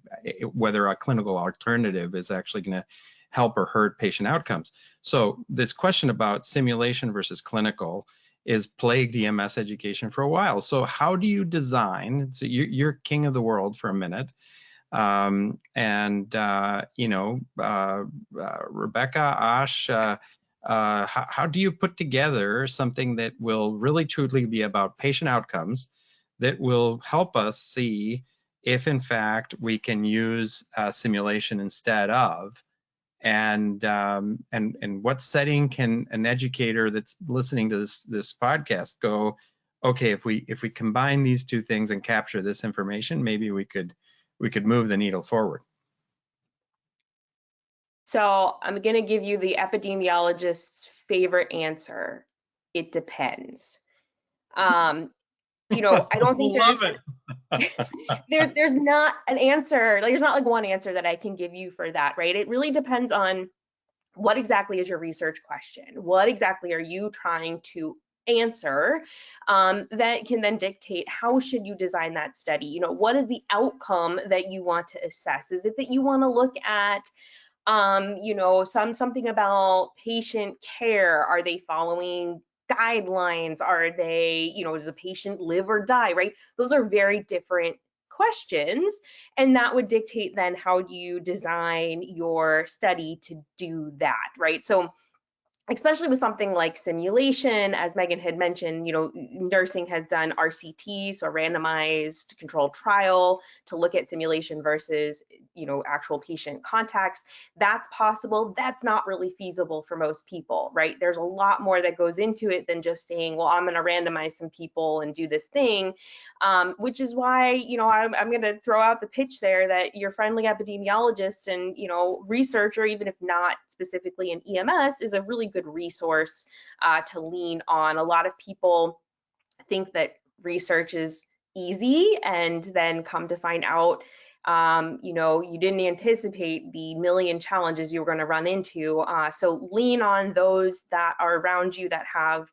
whether a clinical alternative is actually going to help or hurt patient outcomes. So this question about simulation versus clinical is plagued EMS education for a while. So how do you design? So you're king of the world for a minute. Rebecca, Ash, how do you put together something that will really truly be about patient outcomes that will help us see if in fact we can use simulation instead of, and what setting can an educator that's listening to this podcast go, okay, if we combine these two things and capture this information, maybe we could move the needle forward. So I'm going to give you the epidemiologist's favorite answer. It depends. You know, I don't think there's not an answer. Like, there's not like one answer that I can give you for that, right? It really depends on what exactly is your research question? What exactly are you trying to answer? That can then dictate how should you design that study. You know, what is the outcome that you want to assess? Is it that you want to look at you know, something about patient care? Are they following guidelines? Are they, you know, does a patient live or die, right? Those are very different questions, and that would dictate then how you design your study to do that, right? So especially with something like simulation, as Megan had mentioned, you know, nursing has done RCT, so a randomized controlled trial to look at simulation versus, you know, actual patient contacts. That's possible. That's not really feasible for most people, right? There's a lot more that goes into it than just saying, well, I'm going to randomize some people and do this thing, which is why, you know, I'm going to throw out the pitch there that your friendly epidemiologist and, you know, researcher, even if not specifically in EMS, is a really good resource to lean on. A lot of people think that research is easy and then come to find out, you know, you didn't anticipate the million challenges you were going to run into. So lean on those that are around you that have,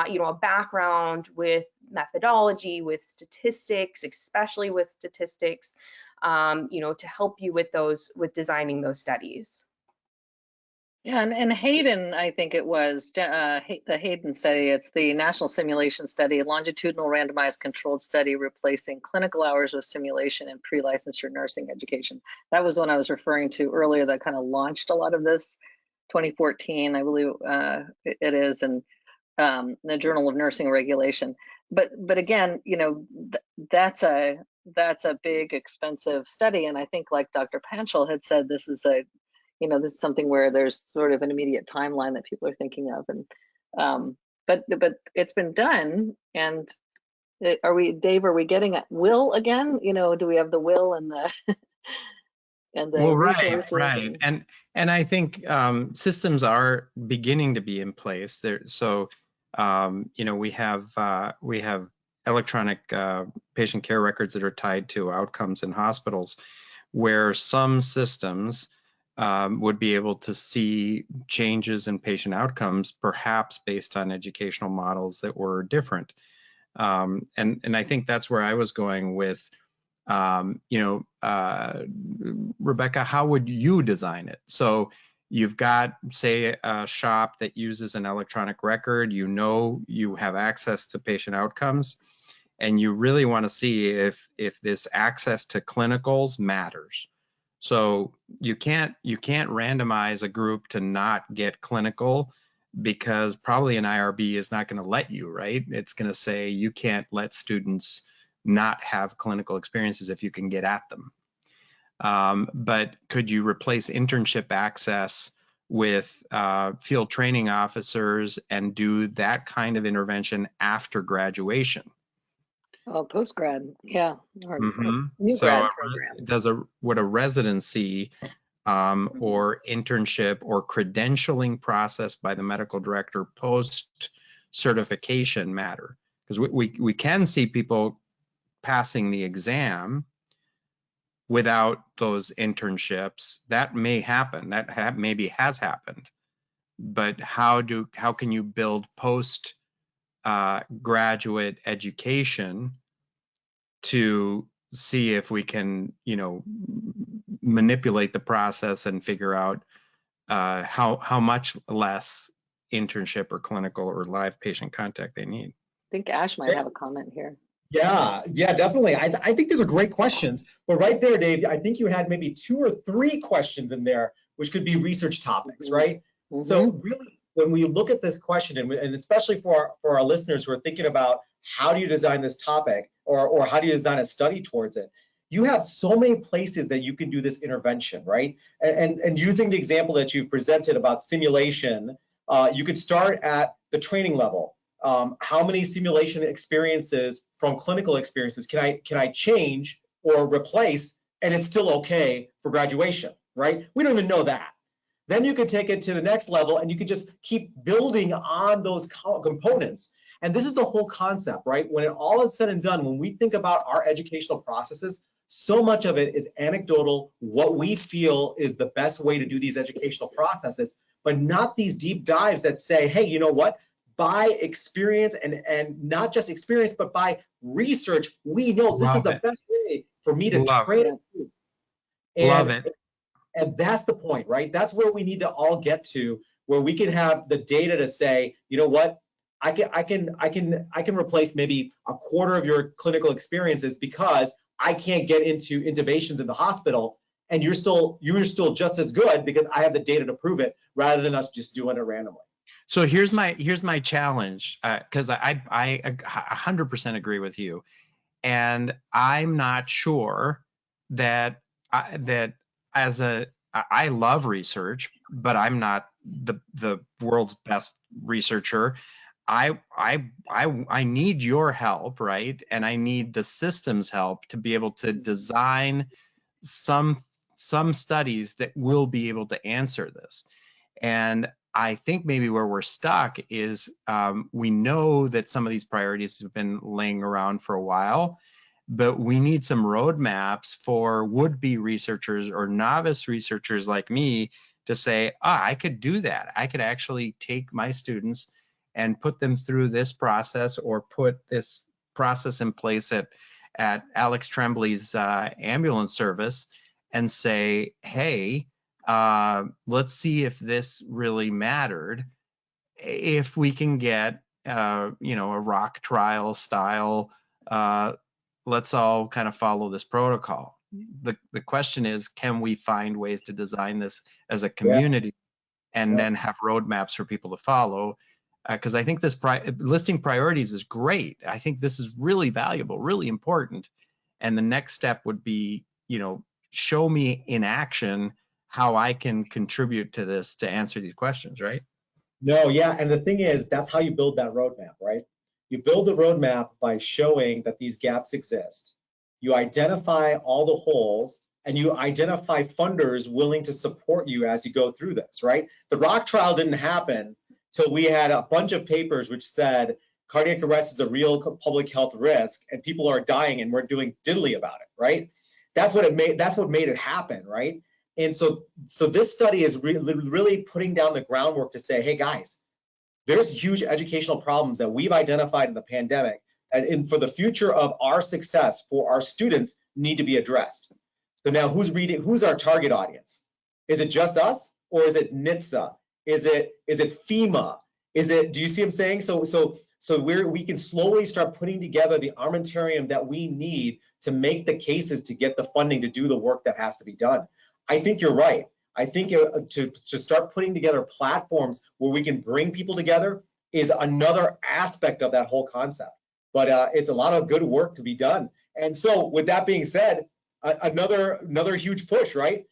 you know, a background with methodology, with statistics, especially with statistics, you know, to help you with those, with designing those studies. Yeah, and Hayden, I think it was the Hayden study. It's the National Simulation Study, longitudinal randomized controlled study replacing clinical hours with simulation in pre-licensure nursing education. That was one I was referring to earlier that kind of launched a lot of this, 2014, I believe it is, and the Journal of Nursing Regulation. But again, you know, that's a big, expensive study, and I think, like Dr. Panchal had said, this is a, you know, this is something where there's sort of an immediate timeline that people are thinking of, and but it's been done. And Dave, are we getting at will again? You know, do we have the will and the and the well, resources? right. And I think systems are beginning to be in place there. So you know, we have electronic patient care records that are tied to outcomes in hospitals, where some systems would be able to see changes in patient outcomes, perhaps based on educational models that were different. And I think that's where I was going with, you know, Rebecca, how would you design it? So you've got, say, a shop that uses an electronic record, you know, you have access to patient outcomes, and you really want to see if this access to clinicals matters. So you can't randomize a group to not get clinical, because probably an IRB is not going to let you, right? It's going to say you can't let students not have clinical experiences if you can get at them. But could you replace internship access with field training officers and do that kind of intervention after graduation? Oh, post-grad, yeah, or Mm-hmm. new So grad program. would a residency or internship or credentialing process by the medical director post certification matter? Because we can see people passing the exam without those internships. That may happen. That maybe has happened. But how can you build post graduate education to see if we can, manipulate the process and figure out how much less internship or clinical or live patient contact they need? I think Ash might have a comment here. Yeah, definitely. I think these are great questions. But right there, Dave, I think you had maybe 2 or 3 questions in there, which could be research topics, right? So really, when we look at this question, and especially for our listeners who are thinking about how do you design this topic or how do you design a study towards it, you have so many places that you can do this intervention, right? And using the example that you presented about simulation, you could start at the training level. How many simulation experiences from clinical experiences can I change or replace, and it's still okay for graduation, right? We don't even know that. Then you could take it to the next level, and you could just keep building on those components. And this is the whole concept, right? When it all is said and done, when we think about our educational processes, so much of it is anecdotal, what we feel is the best way to do these educational processes, but not these deep dives that say, hey, you know what? By experience and not just experience, but by research, we know this is the best way for me to train. Love it. And that's the point, right? That's where we need to all get to, where we can have the data to say, you know what, I can replace maybe a quarter of your clinical experiences because I can't get into intubations in the hospital, and you're still just as good because I have the data to prove it, rather than us just doing it randomly. So here's my challenge, because I 100% agree with you, and I'm not sure that I love research, but I'm not the world's best researcher. I need your help, right? And I need the system's help to be able to design some studies that will be able to answer this. And I think maybe where we're stuck is we know that some of these priorities have been laying around for a while, but we need some roadmaps for would-be researchers or novice researchers like me to say, I could do that. I could actually take my students and put them through this process, or put this process in place at Alex Tremblay's ambulance service and say, hey, let's see if this really mattered. If we can get, a rock trial style, let's all kind of follow this protocol. The question is, can we find ways to design this as a community and then have roadmaps for people to follow? Because I think this listing priorities is great. I think this is really valuable, really important. And the next step would be, show me in action how I can contribute to this to answer these questions, right? No, yeah, and the thing is, that's how you build that roadmap, right? You build the roadmap by showing that these gaps exist. You identify all the holes, and you identify funders willing to support you as you go through this, right? The rock trial didn't happen till we had a bunch of papers which said cardiac arrest is a real public health risk and people are dying and we're doing diddly about it, right? That's what made it happen, right? And so this study is really putting down the groundwork to say, hey guys, there's huge educational problems that we've identified in the pandemic, and for the future of our success for our students need to be addressed. So now who's our target audience? Is it just us, or is it NHTSA? Is it FEMA? Do you see what I'm saying? So we can slowly start putting together the armamentarium that we need to make the cases to get the funding to do the work that has to be done. I think you're right. I think to start putting together platforms where we can bring people together is another aspect of that whole concept. But it's a lot of good work to be done. And so with that being said, another huge push, right?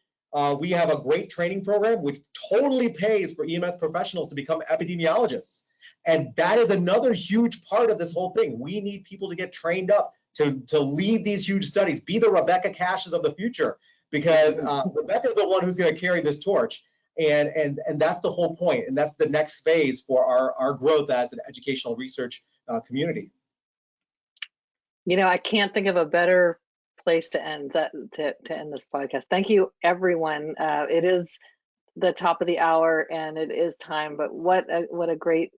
We have a great training program which totally pays for EMS professionals to become epidemiologists. And that is another huge part of this whole thing. We need people to get trained up to lead these huge studies, be the Rebecca Cashes of the future, because Rebecca is the one who's going to carry this torch. And that's the whole point, and that's the next phase for our growth as an educational research community. You know, I can't think of a better place to end to end this podcast. Thank you, everyone. It is the top of the hour, and it is time. But what a great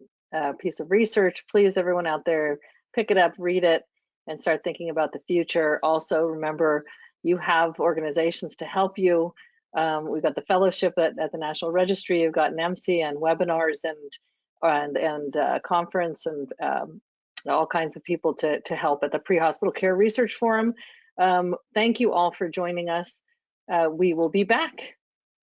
piece of research. Please, everyone out there, pick it up, read it, and start thinking about the future. Also, remember, you have organizations to help you. We've got the fellowship at the National Registry. You've got NEMC and webinars and conference and all kinds of people to help at the Pre-Hospital Care Research Forum. Thank you all for joining us. We will be back.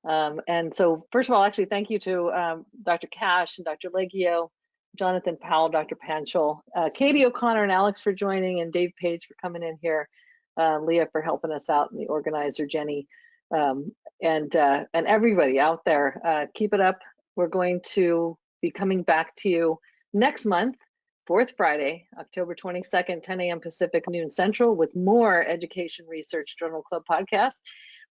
And so, first of all, actually, thank you to Dr. Cash and Dr. Leggio, Jonathan Powell, Dr. Panchal, Katie O'Connor and Alex for joining, and Dave Page for coming in here, Leah for helping us out, and the organizer, Jenny, and everybody out there. Keep it up. We're going to be coming back to you next month, fourth Friday, October 22nd, 10 a.m. Pacific, noon Central, with more Education Research Journal Club podcast.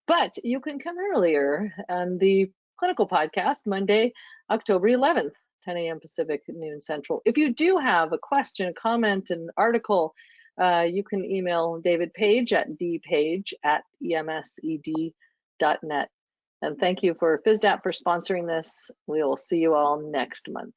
But you can come earlier on the clinical podcast, Monday, October 11th, 10 a.m. Pacific, noon Central. If you do have a question, comment, an article, you can email David Page at dpage@emsed.net. And thank you for FISDAP for sponsoring this. We will see you all next month.